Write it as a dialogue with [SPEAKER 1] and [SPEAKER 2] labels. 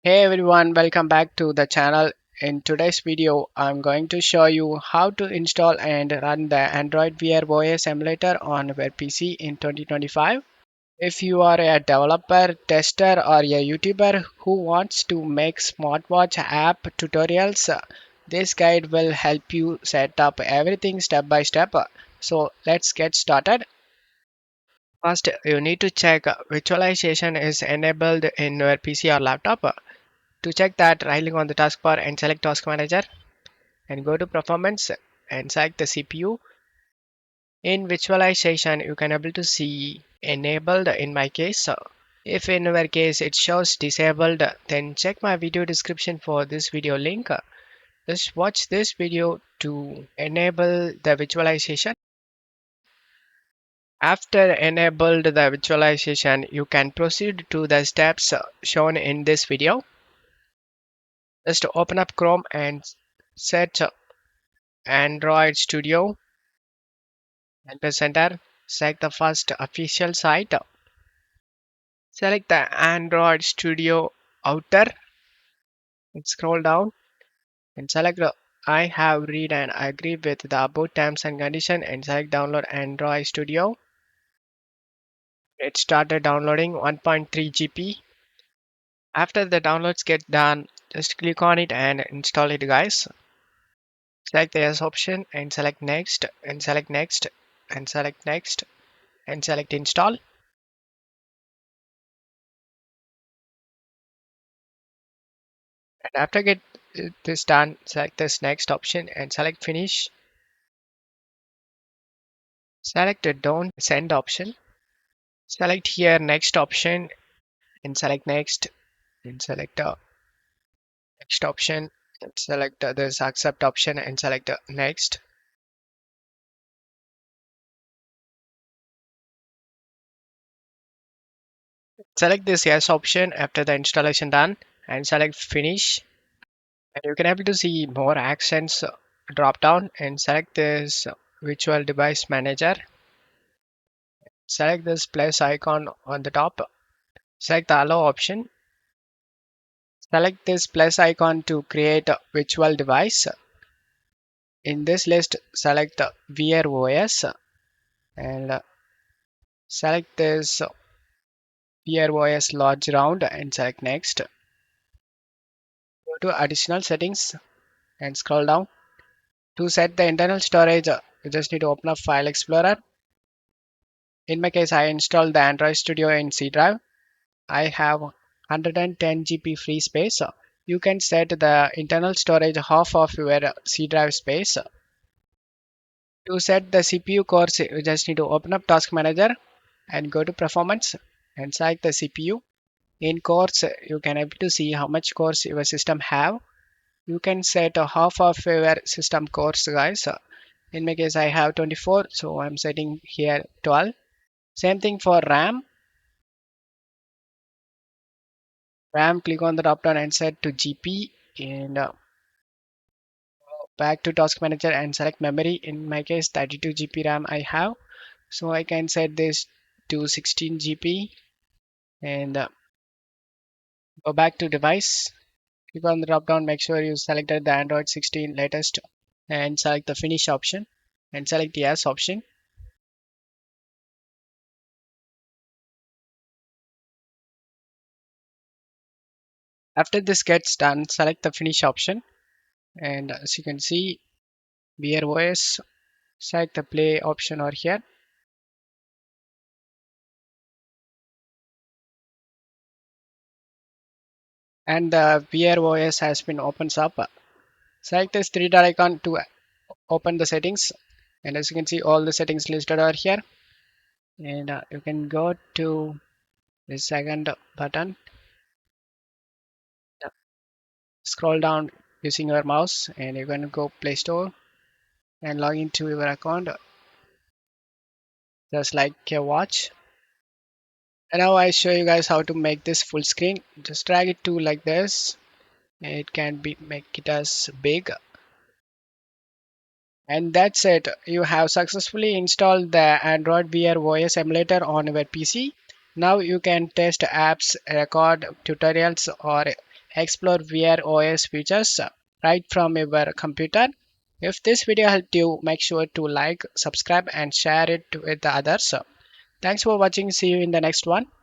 [SPEAKER 1] Hey everyone, welcome back to the channel. In today's video, I'm going to show you how to install and run the Android Wear OS Emulator on your PC in 2025. If you are a developer, tester, or a YouTuber who wants to make smartwatch app tutorials, this guide will help you set up everything step by step. So let's get started. First, you need to check visualization is enabled in your PC or laptop. To check that, right click on the taskbar and select Task Manager and go to Performance and select the CPU. In visualization, you can able to see enabled in my case. If in your case it shows disabled, then check my video description for this video link. Just watch this video to enable the visualization. After enabled the visualization, you can proceed to the steps shown in this video. Just open up Chrome and set Android Studio and press enter. Select the first official site. Select the Android Studio Outer and scroll down and select the I have read and agree with the above terms and condition and select download Android Studio. It started downloading 1.3 GB. After the downloads get done, just click on it and install it guys. Select the yes option and select next and select next and select next and select install. And after get this done, select this next option and select finish. Select the don't send option. Select here next option and select next and select the next option and select this accept option and select next. Select this yes option after the installation done and select finish. And you can able to see more actions drop down and select this virtual device manager. Select this plus icon on the top. Select the allow option. Select this plus icon to create a virtual device. In this list, select Wear OS and select this Wear OS large round and select next. Go to additional settings and scroll down. To set the internal storage, you just need to open up File Explorer. In my case, I installed the Android Studio in C drive. I have 110 GB free space. You can set the internal storage half of your C drive space. To set the CPU cores, you just need to open up Task Manager and go to Performance and select the CPU. In cores, you can able to see how much cores your system have. You can set a half of your system cores, guys. In my case, I have 24, so I'm setting here 12. Same thing for RAM. RAM, click on the drop down and set to GP and back to Task Manager and select memory. In my case, 32 GB RAM I have, so I can set this to 16 GB and go back to device. Click on the drop down, make sure you selected the Android 16 latest and select the finish option and select the yes option. After this gets done, select the finish option and as you can see, Wear OS, select the play option over here. And the Wear OS has been opens up. Select this three dot icon to open the settings and as you can see all the settings listed are here and you can go to the second button, scroll down using your mouse and you can go Play Store and log into your account just like a watch. And now I show you guys how to make this full screen. Just drag it to like this. It can be make it as big. And that's it. You have successfully installed the Android Wear OS emulator on your PC. Now you can test apps, record tutorials, or explore VR OS features right from your computer. If this video helped you, make sure to like, subscribe, and share it with the others. Thanks for watching. See you in the next one.